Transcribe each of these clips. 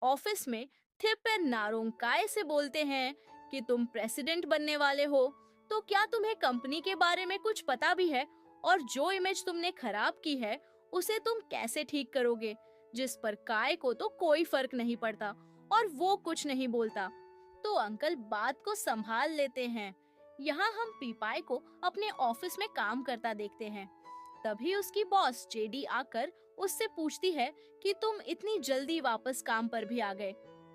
Office में थिप and नारोंग काय से बोलते हैं कि तुम प्रेसिडेंट बनने वाले हो, तो क्या तुम्हें कंपनी के बारे में कुछ पता भी है? और जो इमेज तुमने खराब की है, उसे तुम कैसे ठीक करोगे? जिस पर काय को तो कोई फर्क नहीं पड़ता और वो कुछ नहीं बोलता। तो अंकल बात को संभाल लेते हैं। यहाँ हम पीपाई को अपने ऑफिस में काम करता देखते हैं। तभी उसकी बॉस जेडी आकर उससे पूछती है कि तुम इतनी जल्दी वापस काम पर भी आ गए।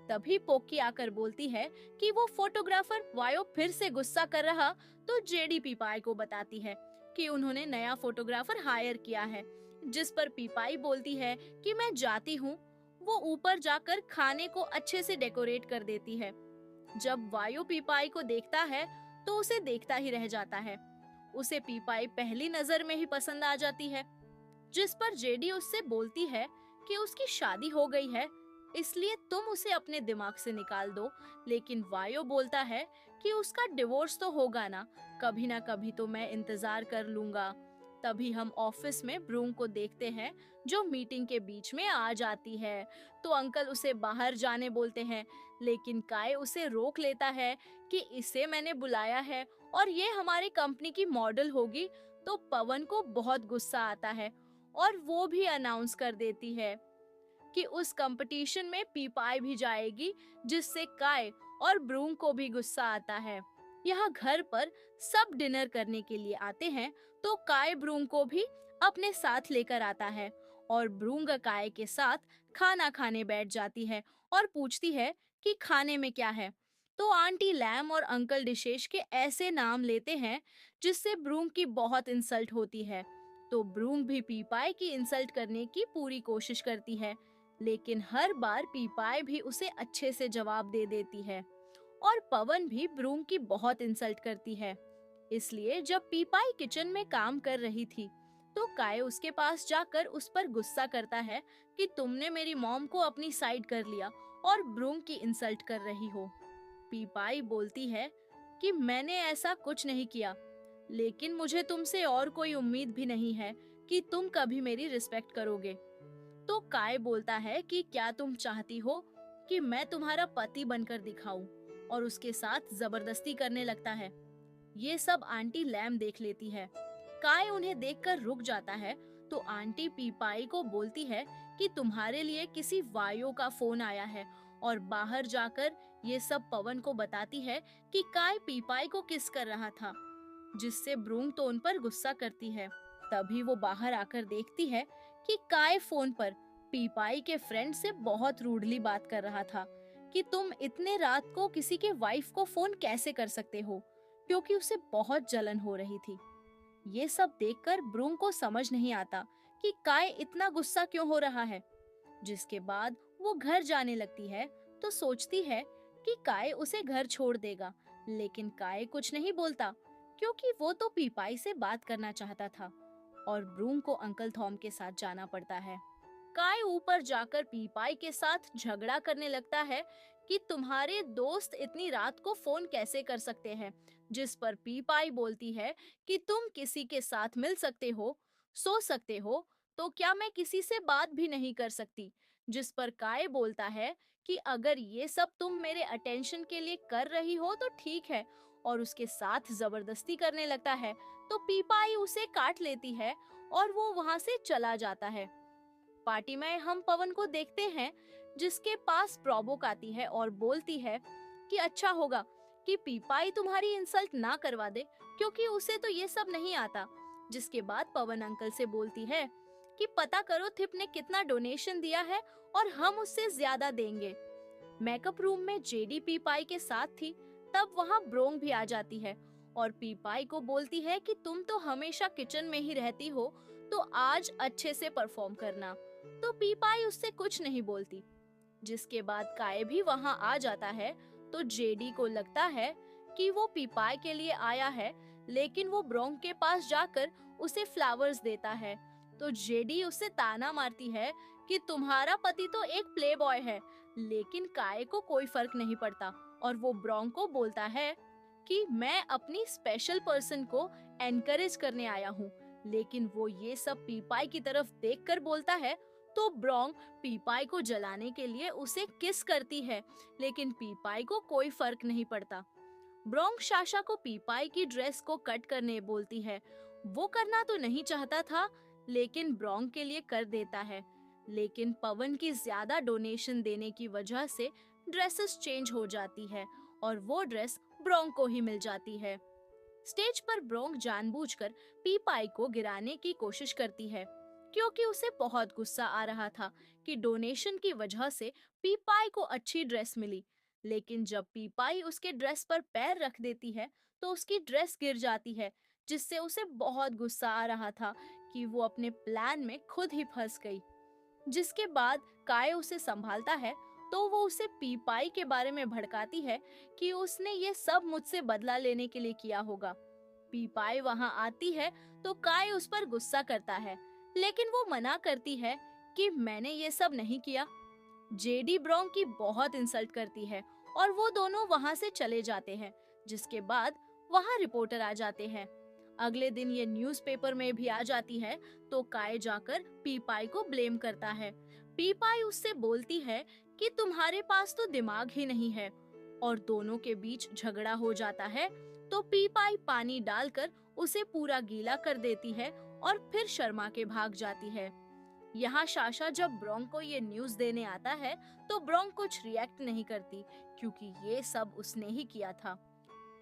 तभी पोक्की आकर बोलती है कि वो फोटोग्राफर वायो फिर से गुस्सा कर रहा, तो जेडी पीपाई को बताती है कि उन्होंने नया फोटोग्राफर हायर किया है। जिस पर पीपाई बोलती है कि मैं जाती हूँ। वो ऊपर जाकर खाने को अच्छे से डेकोरेट कर देती है। जब वायु पीपाई को देखता है तो उसे देखता ही रह जाता है। उसे पीपाई पहली नजर में ही पसंद आ जाती है। जिस पर जेडी उससे बोलती है कि उसकी शादी हो गई है, इसलिए तुम उसे अपने दिमाग से निकाल दो। लेकिन वायो बोलता है कि उसका डिवोर्स तो होगा ना कभी तो मैं इंतजार कर लूंगा। तभी हम ऑफिस में ब्रूम को देखते हैं, जो मीटिंग के बीच में आ जाती है। तो अंकल उसे बाहर जाने बोलते हैं, लेकिन काय उसे रोक लेता है कि इसे मैंने बुलाया है और ये हमारी कंपनी की मॉडल होगी। तो पवन को बहुत गुस्सा आता है और वो भी अनाउंस कर देती है कि उस कंपटीशन में पीपाई भी जाएगी, जिससे काय और ब्रूम को भी गुस्सा आता है। यहाँ घर पर सब डिनर करने के लिए आते हैं, तो काय ब्रूम को भी अपने साथ लेकर आता है और ब्रूम काय के साथ खाना खाने बैठ जाती है और पूछती है कि खाने में क्या है। तो आंटी लैम और अंकल डिशेश के ऐसे नाम लेते हैं जिससे ब्रूम की बहुत इंसल्ट होती है। तो ब्रूम भी पीपाई की इंसल्ट करने की पूरी कोशिश करती है, लेकिन हर बार पीपाई भी उसे अच्छे से जवाब दे देती है और पवन भी ब्रूम की बहुत इंसल्ट करती है। इसलिए जब पीपाई किचन में काम कर रही थी, तो काय उसके पास जाकर उस पर गुस्सा करता है कि तुमने मेरी मॉम को अपनी साइड कर लिया और ब्रूम की इंसल्ट कर रही हो। पीपाई बोलती है कि मैंने ऐसा कुछ नहीं किया, लेकिन मुझे तुमसे और कोई उम्मीद भी नहीं है कि तुम कभी मेरी रिस्पेक्ट करोगे। तो काय बोलता है कि क्या तुम चाहती हो कि मैं तुम्हारा पति बनकर दिखाऊं, और उसके साथ जबरदस्ती करने लगता है। ये सब आंटी लैम देख लेती है। काय उन्हें देखकर रुक जाता है, तो आंटी पीपाई को बोलती है कि तुम्हारे लिए किसी वायो का फोन आया है, और बाहर जाकर ये सब पवन को बताती है कि काय पीपाई को किस कर रहा था, जिससे ब्रूम तो उन पर गुस्सा करती है। तभी वो बाहर आकर देखती है कि काय फोन पर पीपाई के फ्रेंड से बहुत रूडली बात कर रहा था कि तुम इतने रात को किसी के वाइफ को फोन कैसे कर सकते हो, क्योंकि उसे बहुत जलन हो रही थी। ये सब देखकर ब्रूम को समझ नहीं आता कि काय इतना गुस्सा क्यों हो रहा है। जिसके बाद वो घर जाने लगती है, तो सोचती है कि काय उसे घर छोड़ देगा, लेकिन काय कुछ नहीं बोलता क्योंकि वो तो पीपाई से बात करना चाहता था और ब्रूम को अंकल थॉम के साथ जाना पड़ता है। काय ऊपर जाकर पीपाई के साथ झगड़ा करने लगता है कि तुम्हारे दोस्त इतनी रात को फोन कैसे कर सकते हैं, जिस पर पीपाई बोलती है कि तुम किसी के साथ मिल सकते हो, सो सकते हो, तो क्या मैं किसी से बात भी नहीं कर सकती। जिस पर काय बोलता है कि अगर ये सब तुम मेरे अटेंशन के लिए कर रही हो तो ठीक है, और उसके साथ जबरदस्ती करने लगता है। तो पीपाई उसे काट लेती है और वो वहां से चला जाता है। पार्टी में हम पवन को देखते हैं, जिसके पास प्रॉबोक आती है और बोलती है कि अच्छा होगा कि पीपाई तुम्हारी इंसल्ट ना करवा दे, क्योंकि उसे तो ये सब नहीं आता। जिसके बाद पवन अंकल से बोलती है कि पता करो थिप ने कितना डोनेशन दिया है और हम उससे ज्यादा देंगे। मेकअप रूम में जेडी पीपाई के साथ थी, तब वहाँ ब्रोंग भी आ जाती है और पीपाई को बोलती है कि तुम तो हमेशा किचन में ही रहती हो, तो आज अच्छे से परफॉर्म करना। तो पीपाई उससे कुछ नहीं बोलती। जिसके बाद काय भी वहाँ आ जाता है, तो जेडी को लगता है कि वो पीपाई के लिए आया है, लेकिन वो ब्रोंग के पास जाकर उसे फ्लावर्स देता है। तो जेडी उसे ताना मारती है कि तुम्हारा पति तो एक प्लेबॉय है, लेकिन काय को कोई फर्क नहीं पड़ता और वो ब्रोंग को बोलता है कि मैं अपनी स्पेशल पर्सन को एनकरेज करने आया हूँ। लेकिन वो ये सब पीपाई की तरफ देखकर बोलता है, तो ब्रोंग पीपाई को जलाने के लिए उसे किस करती है, लेकिन पीपाई को कोई फर्क नहीं पड़ता। ब्रोंग साशा को पीपाई की ड्रेस को कट करने बोलती है। वो करना तो नहीं चाहता था, लेकिन ब्रोंग के लिए कर देता है। लेकिन पवन की ज्यादा डोनेशन देने की वजह से ड्रेसेस चेंज हो जाती है और वो ड्रेस ब्रोंग को ही मिल जाती है। स्टेज पर ब्रोंग जानबूझकर पीपाई को गिराने की कोशिश करती है, क्योंकि उसे बहुत गुस्सा आ रहा था कि डोनेशन की वजह से पीपाई को अच्छी ड्रेस मिली। लेकिन जब पीपाई उसके ड्रेस पर पैर रख देती है तो उसकी ड्रेस गिर जाती है, जिससे उसे बहुत गुस्सा आ रहा था कि वो अपने प्लान में खुद ही फंस गई। जिसके बाद काय उसे संभालता है तो वो उसे पीपाई के बारे में भड़काती है कि उसने ये सब मुझसे बदला लेने के लिए किया होगा। पीपाई वहां आती है तो काय उस पर गुस्सा करता है, लेकिन वो मना करती है कि मैंने ये सब नहीं किया। जेडी ब्राउन की बहुत इंसल्ट करती है और वो दोनों वहां से चले जाते हैं। जिसके बाद वहां रिपोर्टर आ जाते हैं। अगले दिन ये न्यूज़पेपर में भी आ जाती है तो काय जाकर पीपाई को ब्लेम करता है। पीपाई उससे बोलती है कि तुम्हारे पास तो दिमाग ही नहीं है, और दोनों के बीच झगड़ा हो जाता है। तो पीपाई पानी डालकर उसे पूरा गीला कर देती है और फिर शर्मा के भाग जाती है। यहाँ साशा जब ब्रोंग को ये न्यूज़ देने आता है तो ब्रोंग कुछ रिएक्ट नहीं करती, क्योंकि ये सब उसने ही किया था।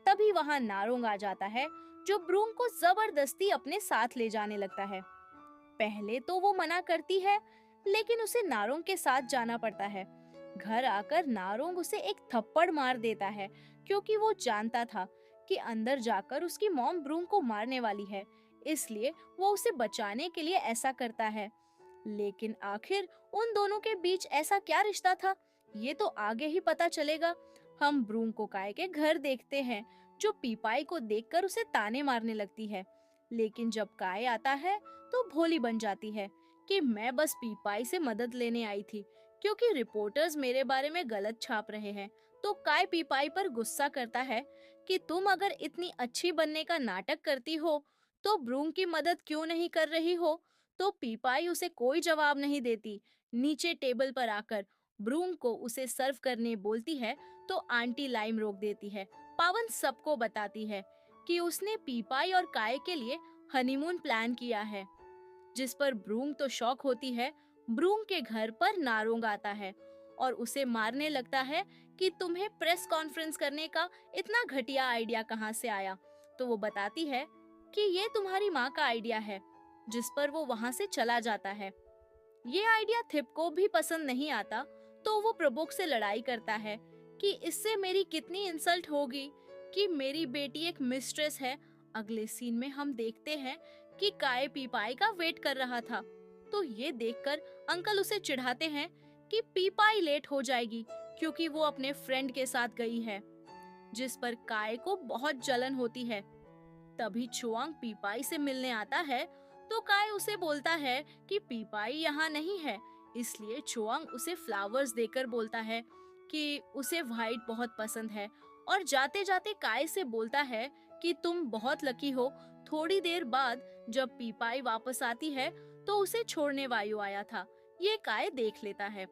तभी वहाँ नारोंग आ जाता है, जो ब्रोंग को जबरदस्ती अपने साथ ले जाने लगता है। पहले तो वो मना करती है, लेकिन उसे नारोंग के साथ जाना पड़ता है। घर आकर नारोंग उसे एक थप्पड़ मार देता है, क्योंकि वो जानता था कि अंदर जाकर उसकी मॉम ब्रूम को मारने वाली है, इसलिए वो उसे बचाने के लिए ऐसा करता है। लेकिन आखिर उन दोनों के बीच ऐसा क्या रिश्ता था, ये तो आगे ही पता चलेगा। हम ब्रूम को काय के घर देखते हैं, जो पीपाई को देखकर उसे ताने मारने लगती है। लेकिन जब काय आता है तो भोली बन जाती है कि मैं बस पीपाई से मदद लेने आई थी, क्योंकि रिपोर्टर्स मेरे बारे में गलत छाप रहे हैं। तो काय पीपाई पर गुस्सा करता है कि तुम अगर इतनी अच्छी बनने का नाटक करती हो तो ब्रूम की मदद क्यों नहीं कर रही हो। तो पीपाई उसे कोई जवाब नहीं देती। नीचे टेबल पर आकर ब्रूम को उसे सर्व करने बोलती है तो आंटी लाइम रोक देती है। पावन सबको बताती है कि उसने पीपाई और काय के लिए हनीमून प्लान किया है, जिस पर ब्रूम तो शॉक होती है। ब्रूम के घर पर नारोंग आता है और उसे मारने लगता है कि तुम्हें प्रेस कॉन्फ्रेंस करने का इतना घटिया आइडिया कहाँ से आया। तो वो बताती है कि ये तुम्हारी माँ का आइडिया है, जिस पर वो वहाँ से चला जाता है। ये आइडिया थिप को भी पसंद नहीं आता, तो वो प्रबोक से लड़ाई करता है कि इससे मेरी कितनी इंसल्ट होगी कि मेरी बेटी एक मिस्ट्रेस है। अगले सीन में हम देखते हैं कि काय पीपाई का वेट कर रहा था, तो ये देखकर अंकल उसे चिढ़ाते हैं कि पीपाई लेट हो जाएगी क्योंकि वो अपने फ्रेंड के साथ गई है, जिस पर काय को बहुत जलन होती है। तभी चुआंग पीपाई से मिलने आता है तो काय उसे बोलता है कि पीपाई यहाँ नहीं है, इसलिए चुआंग उसे फ्लावर्स देकर बोलता है कि उसे व्हाइट बहुत पसंद है, और जाते जाते काय से बोलता है कि तुम बहुत लकी हो। थोड़ी देर बाद जब पीपाई वापस आती है तो उसे छोड़ने वायु आया था। ये काय देख लेता है।